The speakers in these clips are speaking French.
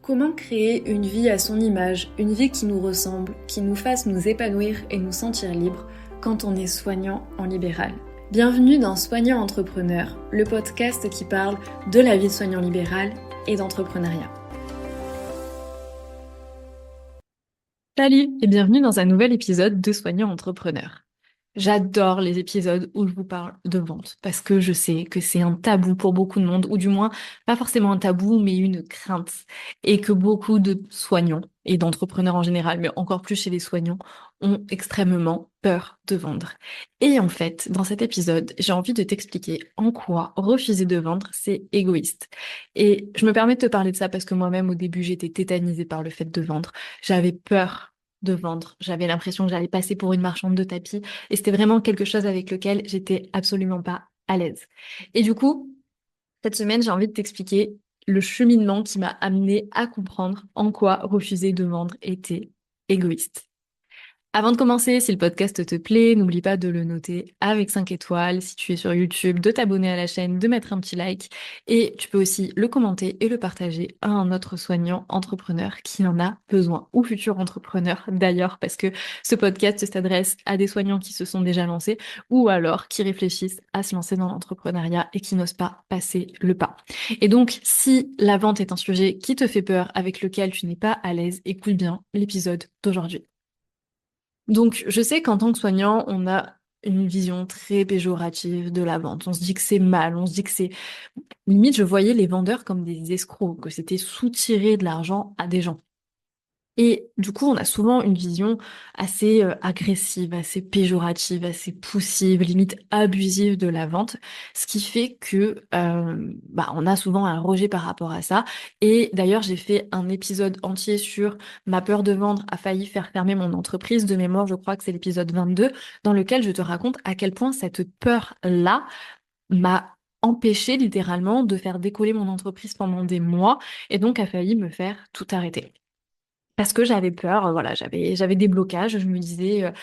Comment créer une vie à son image, une vie qui nous ressemble, qui nous fasse nous épanouir et nous sentir libres quand on est soignant en libéral? Bienvenue dans Soignant Entrepreneur, le podcast qui parle de la vie de soignant libéral et d'entrepreneuriat. Salut et bienvenue dans un nouvel épisode de Soignant Entrepreneur. J'adore les épisodes où je vous parle de vente parce que je sais que c'est un tabou pour beaucoup de monde, ou du moins pas forcément un tabou, mais une crainte, et que beaucoup de soignants et d'entrepreneurs en général, mais encore plus chez les soignants, ont extrêmement peur de vendre. Et en fait, dans cet épisode, j'ai envie de t'expliquer en quoi refuser de vendre, c'est égoïste. Et je me permets de te parler de ça parce que moi-même, au début, j'étais tétanisée par le fait de vendre. J'avais peur de vendre. J'avais l'impression que j'allais passer pour une marchande de tapis et c'était vraiment quelque chose avec lequel j'étais absolument pas à l'aise. Et du coup, cette semaine, j'ai envie de t'expliquer le cheminement qui m'a amené à comprendre en quoi refuser de vendre était égoïste. Avant de commencer, si le podcast te plaît, n'oublie pas de le noter avec 5 étoiles. Si tu es sur YouTube, de t'abonner à la chaîne, de mettre un petit like. Et tu peux aussi le commenter et le partager à un autre soignant entrepreneur qui en a besoin, ou futur entrepreneur d'ailleurs, parce que ce podcast s'adresse à des soignants qui se sont déjà lancés ou alors qui réfléchissent à se lancer dans l'entrepreneuriat et qui n'osent pas passer le pas. Et donc, si la vente est un sujet qui te fait peur, avec lequel tu n'es pas à l'aise, écoute bien l'épisode d'aujourd'hui. Donc, je sais qu'en tant que soignant, on a une vision très péjorative de la vente. On se dit que c'est mal, on se dit que c'est... Limite, je voyais les vendeurs comme des escrocs, que c'était soutirer de l'argent à des gens. Et du coup, on a souvent une vision assez agressive, assez péjorative, assez poussive, limite abusive de la vente, ce qui fait que on a souvent un rejet par rapport à ça. Et d'ailleurs, j'ai fait un épisode entier sur ma peur de vendre a failli faire fermer mon entreprise. De mémoire, je crois que c'est l'épisode 22, dans lequel je te raconte à quel point cette peur-là m'a empêché littéralement de faire décoller mon entreprise pendant des mois et donc a failli me faire tout arrêter. Parce que j'avais peur, voilà, j'avais des blocages. Je me disais,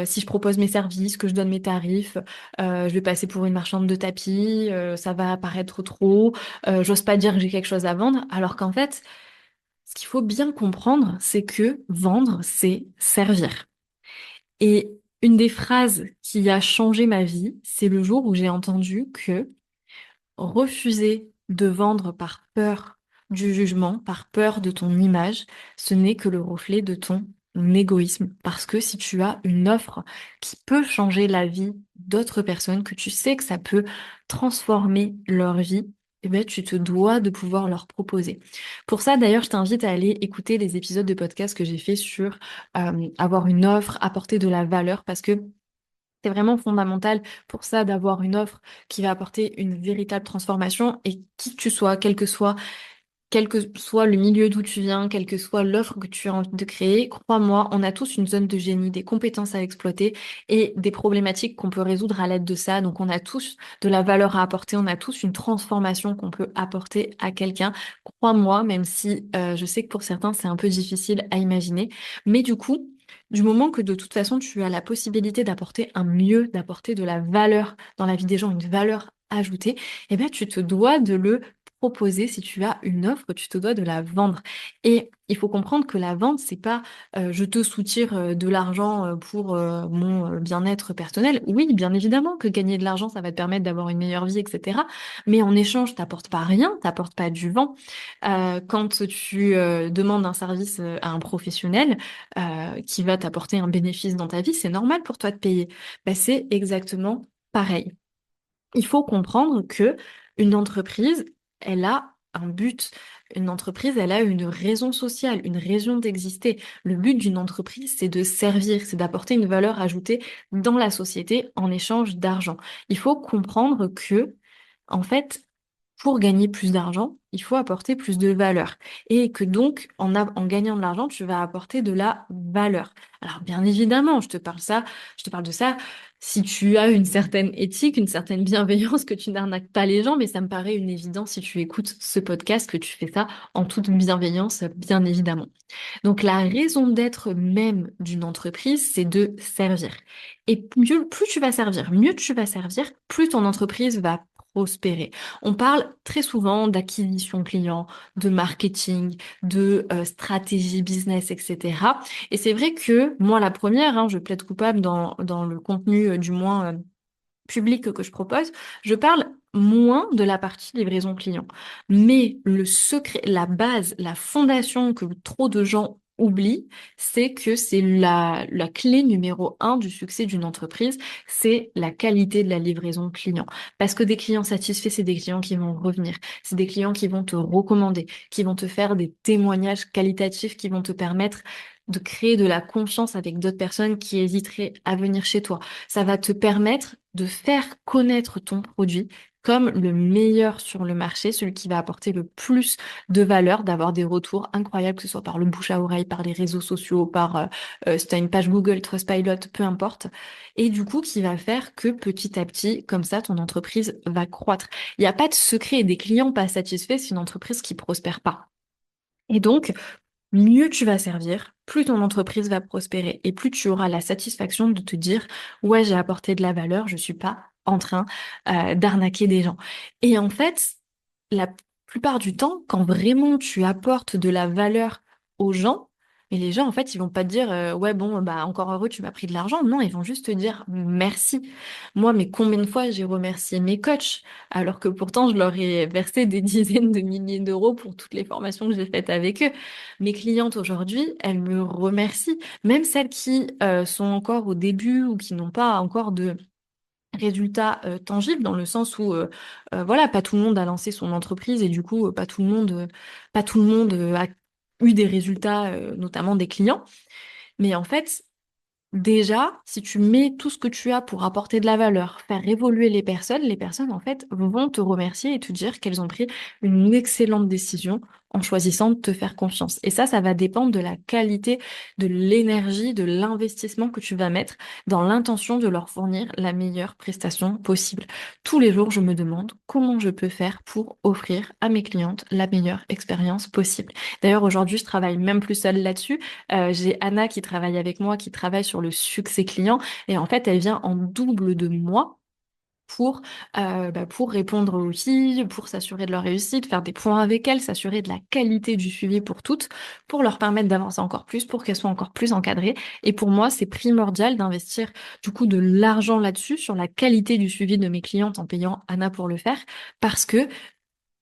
si je propose mes services, que je donne mes tarifs, je vais passer pour une marchande de tapis, ça va apparaître trop, j'ose pas dire que j'ai quelque chose à vendre. Alors qu'en fait, ce qu'il faut bien comprendre, c'est que vendre, c'est servir. Et une des phrases qui a changé ma vie, c'est le jour où j'ai entendu que refuser de vendre par peur du jugement, par peur de ton image, ce n'est que le reflet de ton égoïsme. Parce que si tu as une offre qui peut changer la vie d'autres personnes, que tu sais que ça peut transformer leur vie, eh ben, tu te dois de pouvoir leur proposer. Pour ça, d'ailleurs, je t'invite à aller écouter les épisodes de podcast que j'ai fait sur avoir une offre, apporter de la valeur, parce que c'est vraiment fondamental pour ça d'avoir une offre qui va apporter une véritable transformation et qui que tu sois, quel que soit le milieu d'où tu viens, quelle que soit l'offre que tu as envie de créer, crois-moi, on a tous une zone de génie, des compétences à exploiter et des problématiques qu'on peut résoudre à l'aide de ça. Donc on a tous de la valeur à apporter, on a tous une transformation qu'on peut apporter à quelqu'un. Crois-moi, même si je sais que pour certains c'est un peu difficile à imaginer, mais du coup, du moment que de toute façon tu as la possibilité d'apporter un mieux, d'apporter de la valeur dans la vie des gens, une valeur ajoutée, eh ben tu te dois de le proposer. Si tu as une offre, tu te dois de la vendre. Et il faut comprendre que la vente, c'est pas je te soutire de l'argent pour mon bien-être personnel. Oui, bien évidemment que gagner de l'argent, ça va te permettre d'avoir une meilleure vie, etc. Mais en échange, t'apportes pas rien, t'apportes pas du vent. Quand tu demandes un service à un professionnel qui va t'apporter un bénéfice dans ta vie, c'est normal pour toi de payer. Ben, c'est exactement pareil. Il faut comprendre que une entreprise, elle a un but. Une entreprise, elle a une raison sociale, une raison d'exister. Le but d'une entreprise, c'est de servir, c'est d'apporter une valeur ajoutée dans la société en échange d'argent. Il faut comprendre que, en fait, pour gagner plus d'argent, il faut apporter plus de valeur. Et que donc, en gagnant de l'argent, tu vas apporter de la valeur. Alors, bien évidemment, je te parle de ça si tu as une certaine éthique, une certaine bienveillance, que tu n'arnaques pas les gens, mais ça me paraît une évidence si tu écoutes ce podcast, que tu fais ça en toute bienveillance, bien évidemment. Donc, la raison d'être même d'une entreprise, c'est de servir. Et plus tu vas servir, mieux tu vas servir, plus ton entreprise va prospérer. On parle très souvent d'acquisition client, de marketing, de stratégie business, etc. Et c'est vrai que moi, la première, hein, je plaide coupable dans le contenu, du moins public que je propose, je parle moins de la partie livraison client. Mais le secret, la base, la fondation que trop de gens oublient, c'est que c'est la clé numéro un du succès d'une entreprise, c'est la qualité de la livraison client. Parce que des clients satisfaits, c'est des clients qui vont revenir, c'est des clients qui vont te recommander, qui vont te faire des témoignages qualitatifs, qui vont te permettre de créer de la confiance avec d'autres personnes qui hésiteraient à venir chez toi. Ça va te permettre de faire connaître ton produit comme le meilleur sur le marché, celui qui va apporter le plus de valeur, d'avoir des retours incroyables, que ce soit par le bouche à oreille, par les réseaux sociaux, par si tu as une page Google, Trustpilot, peu importe. Et du coup, qui va faire que petit à petit, comme ça, ton entreprise va croître. Il n'y a pas de secret et des clients pas satisfaits, c'est une entreprise qui prospère pas. Et donc, mieux tu vas servir, plus ton entreprise va prospérer et plus tu auras la satisfaction de te dire, ouais, j'ai apporté de la valeur, je suis pas en train d'arnaquer des gens. Et en fait, la plupart du temps, quand vraiment tu apportes de la valeur aux gens, et les gens, en fait, ils vont pas te dire, ouais, bon, bah, encore heureux, tu m'as pris de l'argent. Non, ils vont juste te dire merci. Moi, mais combien de fois j'ai remercié mes coachs, alors que pourtant, je leur ai versé des dizaines de milliers d'euros pour toutes les formations que j'ai faites avec eux. Mes clientes aujourd'hui, elles me remercient, même celles qui sont encore au début ou qui n'ont pas encore de résultats tangibles, dans le sens où voilà, pas tout le monde a lancé son entreprise et du coup, pas tout le monde a eu des résultats, notamment des clients. Mais en fait, déjà, si tu mets tout ce que tu as pour apporter de la valeur, faire évoluer les personnes en fait vont te remercier et te dire qu'elles ont pris une excellente décision en choisissant de te faire confiance. Et ça va dépendre de la qualité, de l'énergie, de l'investissement que tu vas mettre dans l'intention de leur fournir la meilleure prestation possible. Tous les jours, je me demande comment je peux faire pour offrir à mes clientes la meilleure expérience possible. D'ailleurs, aujourd'hui, je travaille même plus seule là-dessus. J'ai Anna qui travaille avec moi, qui travaille sur le succès client. Et en fait, elle vient en double de moi pour répondre aux filles, pour s'assurer de leur réussite, faire des points avec elles, s'assurer de la qualité du suivi pour toutes, pour leur permettre d'avancer encore plus, pour qu'elles soient encore plus encadrées. Et pour moi, c'est primordial d'investir du coup de l'argent là-dessus, sur la qualité du suivi de mes clientes en payant Anna pour le faire, parce que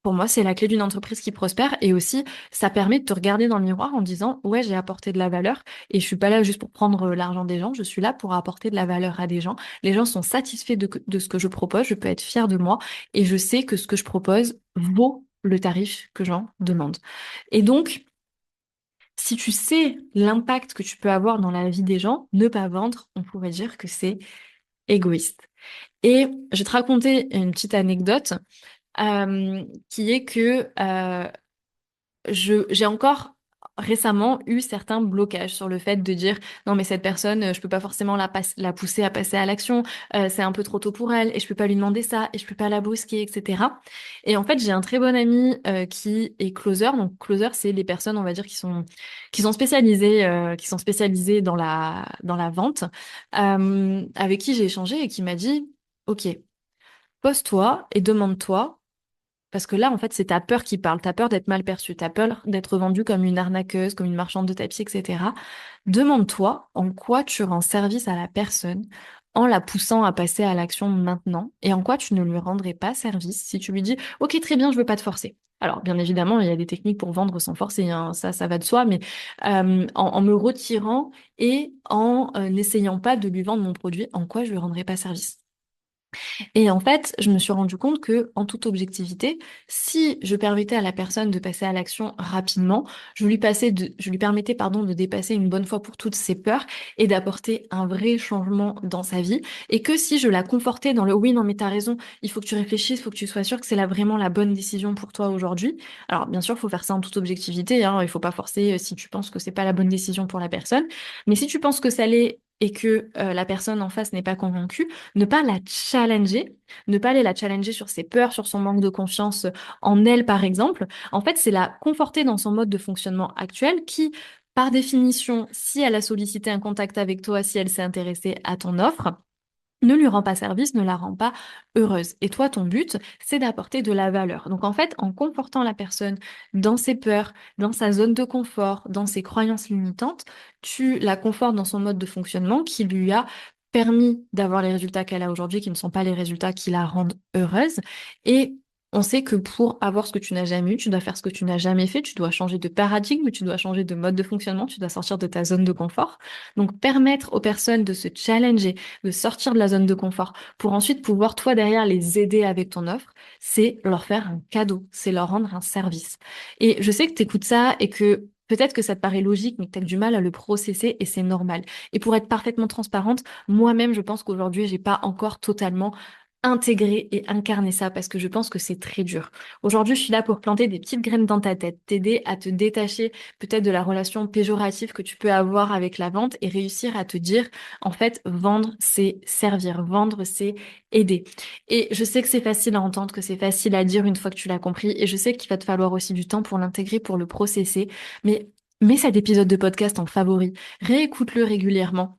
pour moi, c'est la clé d'une entreprise qui prospère et aussi ça permet de te regarder dans le miroir en disant ouais, j'ai apporté de la valeur et je suis pas là juste pour prendre l'argent des gens, je suis là pour apporter de la valeur à des gens. Les gens sont satisfaits de ce que je propose, je peux être fière de moi et je sais que ce que je propose vaut le tarif que j'en demande. Et donc, si tu sais l'impact que tu peux avoir dans la vie des gens, ne pas vendre, on pourrait dire que c'est égoïste. Et je vais te raconter une petite anecdote qui est que j'ai encore récemment eu certains blocages sur le fait de dire non mais cette personne je peux pas forcément la pousser à passer à l'action, c'est un peu trop tôt pour elle et je peux pas lui demander ça et je peux pas la brusquer, etc. Et en fait j'ai un très bon ami qui est closer. Donc closer, c'est les personnes, on va dire, qui sont spécialisées dans la vente, avec qui j'ai échangé et qui m'a dit ok, pose-toi et demande-toi, parce que là, en fait, c'est ta peur qui parle. T'as peur d'être mal perçue. T'as peur d'être vendue comme une arnaqueuse, comme une marchande de tapis, etc. Demande-toi en quoi tu rends service à la personne en la poussant à passer à l'action maintenant et en quoi tu ne lui rendrais pas service si tu lui dis, OK, très bien, je veux pas te forcer. Alors, bien évidemment, il y a des techniques pour vendre sans forcer, hein, ça va de soi, mais en me retirant et en n'essayant pas de lui vendre mon produit, en quoi je lui rendrais pas service. Et en fait, je me suis rendu compte que, en toute objectivité, si je permettais à la personne de passer à l'action rapidement, je lui permettais, pardon, de dépasser une bonne fois pour toutes ses peurs et d'apporter un vrai changement dans sa vie. Et que si je la confortais dans le oui, non, mais t'as raison, il faut que tu réfléchisses, il faut que tu sois sûr que c'est là vraiment la bonne décision pour toi aujourd'hui. Alors, bien sûr, il faut faire ça en toute objectivité, hein, il faut pas forcer si tu penses que c'est pas la bonne décision pour la personne. Mais si tu penses que ça l'est et que la personne en face n'est pas convaincue, ne pas la challenger, ne pas aller la challenger sur ses peurs, sur son manque de confiance en elle, par exemple. En fait, c'est la conforter dans son mode de fonctionnement actuel qui, par définition, si elle a sollicité un contact avec toi, si elle s'est intéressée à ton offre, ne lui rend pas service, ne la rend pas heureuse. Et toi, ton but, c'est d'apporter de la valeur. Donc en fait, en confortant la personne dans ses peurs, dans sa zone de confort, dans ses croyances limitantes, tu la confortes dans son mode de fonctionnement qui lui a permis d'avoir les résultats qu'elle a aujourd'hui, qui ne sont pas les résultats qui la rendent heureuse. Et on sait que pour avoir ce que tu n'as jamais eu, tu dois faire ce que tu n'as jamais fait, tu dois changer de paradigme, tu dois changer de mode de fonctionnement, tu dois sortir de ta zone de confort. Donc permettre aux personnes de se challenger, de sortir de la zone de confort pour ensuite pouvoir, toi, derrière, les aider avec ton offre, c'est leur faire un cadeau, c'est leur rendre un service. Et je sais que tu écoutes ça et que peut-être que ça te paraît logique, mais que tu as du mal à le processer et c'est normal. Et pour être parfaitement transparente, moi-même, je pense qu'aujourd'hui, j'ai pas encore totalement intégrer et incarner ça parce que je pense que c'est très dur. Aujourd'hui, je suis là pour planter des petites graines dans ta tête, t'aider à te détacher peut-être de la relation péjorative que tu peux avoir avec la vente et réussir à te dire, en fait, vendre, c'est servir, vendre, c'est aider. Et je sais que c'est facile à entendre, que c'est facile à dire une fois que tu l'as compris et je sais qu'il va te falloir aussi du temps pour l'intégrer, pour le processer, mais mets cet épisode de podcast en favori, réécoute-le régulièrement.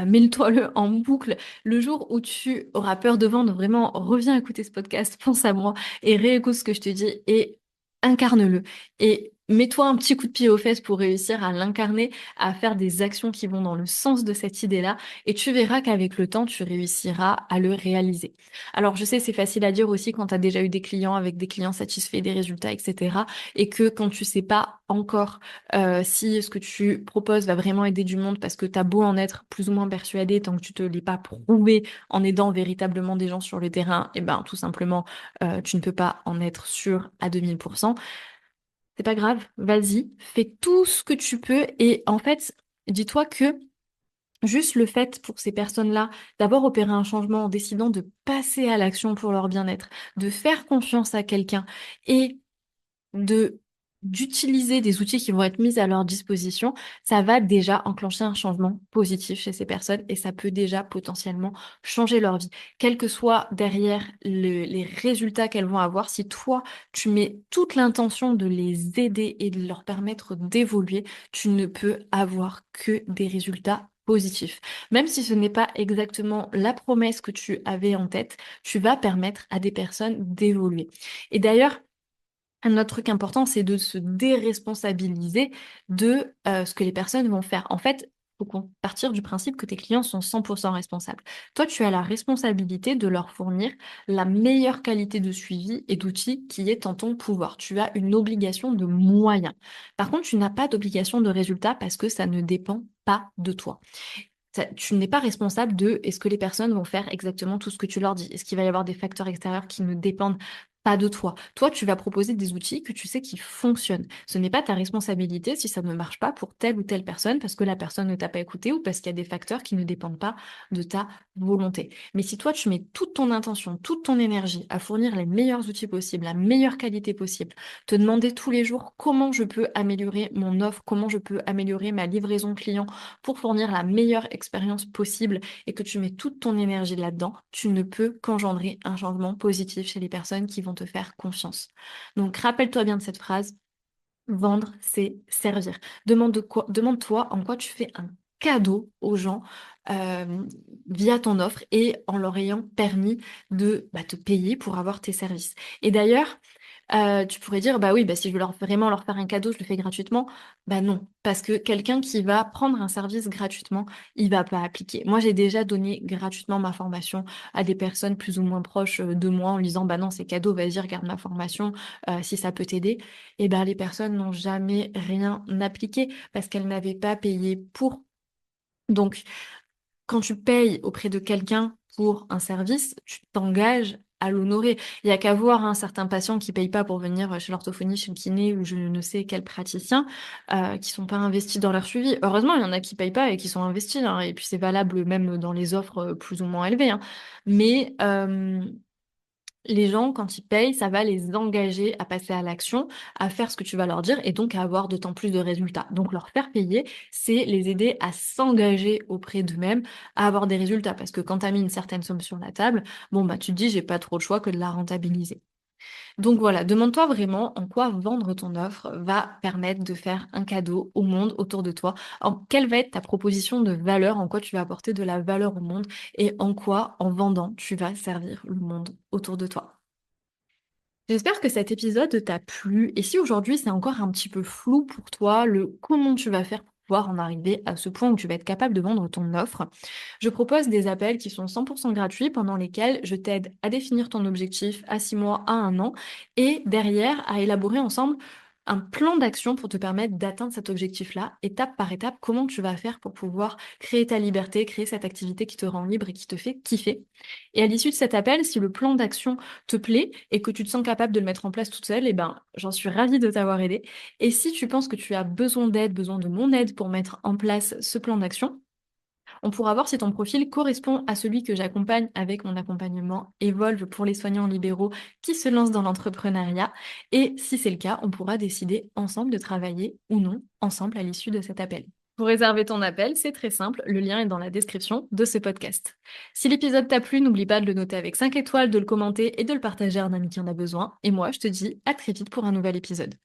Mets-toi-le en boucle. Le jour où tu auras peur de vendre, vraiment, reviens écouter ce podcast, pense à moi et réécoute ce que je te dis et incarne-le. Et mets-toi un petit coup de pied aux fesses pour réussir à l'incarner, à faire des actions qui vont dans le sens de cette idée-là. Et tu verras qu'avec le temps, tu réussiras à le réaliser. Alors, je sais, c'est facile à dire aussi quand tu as déjà eu des clients avec des clients satisfaits, des résultats, etc. Et que quand tu sais pas encore si ce que tu proposes va vraiment aider du monde parce que tu as beau en être plus ou moins persuadé tant que tu te l'es pas prouvé en aidant véritablement des gens sur le terrain, et ben tout simplement tu ne peux pas en être sûr à 2000%. C'est pas grave, vas-y, fais tout ce que tu peux et en fait, dis-toi que juste le fait pour ces personnes-là d'avoir opéré un changement en décidant de passer à l'action pour leur bien-être, de faire confiance à quelqu'un et de d'utiliser des outils qui vont être mis à leur disposition, ça va déjà enclencher un changement positif chez ces personnes et ça peut déjà potentiellement changer leur vie. Quel que soit derrière les résultats qu'elles vont avoir, si toi, tu mets toute l'intention de les aider et de leur permettre d'évoluer, tu ne peux avoir que des résultats positifs. Même si ce n'est pas exactement la promesse que tu avais en tête, tu vas permettre à des personnes d'évoluer. Et d'ailleurs, un autre truc important, c'est de se déresponsabiliser de ce que les personnes vont faire. En fait, il faut partir du principe que tes clients sont 100% responsables. Toi, tu as la responsabilité de leur fournir la meilleure qualité de suivi et d'outils qui est en ton pouvoir. Tu as une obligation de moyens. Par contre, tu n'as pas d'obligation de résultat parce que ça ne dépend pas de toi. Tu n'es pas responsable de est-ce que les personnes vont faire exactement tout ce que tu leur dis. Est-ce qu'il va y avoir des facteurs extérieurs qui ne dépendent pas de toi. Toi, tu vas proposer des outils que tu sais qui fonctionnent. Ce n'est pas ta responsabilité si ça ne marche pas pour telle ou telle personne parce que la personne ne t'a pas écouté ou parce qu'il y a des facteurs qui ne dépendent pas de ta volonté. Mais si toi, tu mets toute ton intention, toute ton énergie à fournir les meilleurs outils possibles, la meilleure qualité possible, te demander tous les jours comment je peux améliorer mon offre, comment je peux améliorer ma livraison client pour fournir la meilleure expérience possible et que tu mets toute ton énergie là-dedans, tu ne peux qu'engendrer un changement positif chez les personnes qui vont te faire confiance. Donc rappelle-toi bien de cette phrase, vendre, c'est servir. Demande-toi en quoi tu fais un cadeau aux gens euh, via ton offre et en leur ayant permis de te payer pour avoir tes services. Et d'ailleurs, tu pourrais dire, bah oui, bah si je veux vraiment leur faire un cadeau, je le fais gratuitement. Bah non, parce que quelqu'un qui va prendre un service gratuitement, il va pas appliquer. Moi, j'ai déjà donné gratuitement ma formation à des personnes plus ou moins proches de moi en lui disant, bah non, c'est cadeau, vas-y, regarde ma formation, si ça peut t'aider. Et ben les personnes n'ont jamais rien appliqué parce qu'elles n'avaient pas payé pour. Donc, quand tu payes auprès de quelqu'un pour un service, tu t'engages à l'honorer. Il n'y a qu'à voir certains patients qui payent pas pour venir chez l'orthophoniste, chez le kiné ou je ne sais quel praticien, qui sont pas investis dans leur suivi. Heureusement, il y en a qui payent pas et qui sont investis, hein, et puis c'est valable même dans les offres plus ou moins élevées, hein. Mais les gens, quand ils payent, ça va les engager à passer à l'action, à faire ce que tu vas leur dire et donc à avoir d'autant plus de résultats. Donc leur faire payer, c'est les aider à s'engager auprès d'eux-mêmes, à avoir des résultats. Parce que quand tu as mis une certaine somme sur la table, bon bah tu te dis j'ai pas trop le choix que de la rentabiliser. Donc voilà, demande-toi vraiment en quoi vendre ton offre va permettre de faire un cadeau au monde autour de toi. Quelle va être ta proposition de valeur, en quoi tu vas apporter de la valeur au monde et en quoi, en vendant, tu vas servir le monde autour de toi. J'espère que cet épisode t'a plu et si aujourd'hui c'est encore un petit peu flou pour toi, le comment tu vas faire pour pouvoir en arriver à ce point où tu vas être capable de vendre ton offre, je propose des appels qui sont 100% gratuits pendant lesquels je t'aide à définir ton objectif à 6 mois, à 1 an et derrière à élaborer ensemble un plan d'action pour te permettre d'atteindre cet objectif-là, étape par étape, comment tu vas faire pour pouvoir créer ta liberté, créer cette activité qui te rend libre et qui te fait kiffer. Et à l'issue de cet appel, si le plan d'action te plaît et que tu te sens capable de le mettre en place toute seule, eh ben, j'en suis ravie de t'avoir aidé. Et si tu penses que tu as besoin d'aide, besoin de mon aide pour mettre en place ce plan d'action, on pourra voir si ton profil correspond à celui que j'accompagne avec mon accompagnement Evolve pour les soignants libéraux qui se lancent dans l'entrepreneuriat. Et si c'est le cas, on pourra décider ensemble de travailler ou non ensemble à l'issue de cet appel. Pour réserver ton appel, c'est très simple, le lien est dans la description de ce podcast. Si l'épisode t'a plu, n'oublie pas de le noter avec 5 étoiles, de le commenter et de le partager à un ami qui en a besoin. Et moi, je te dis à très vite pour un nouvel épisode.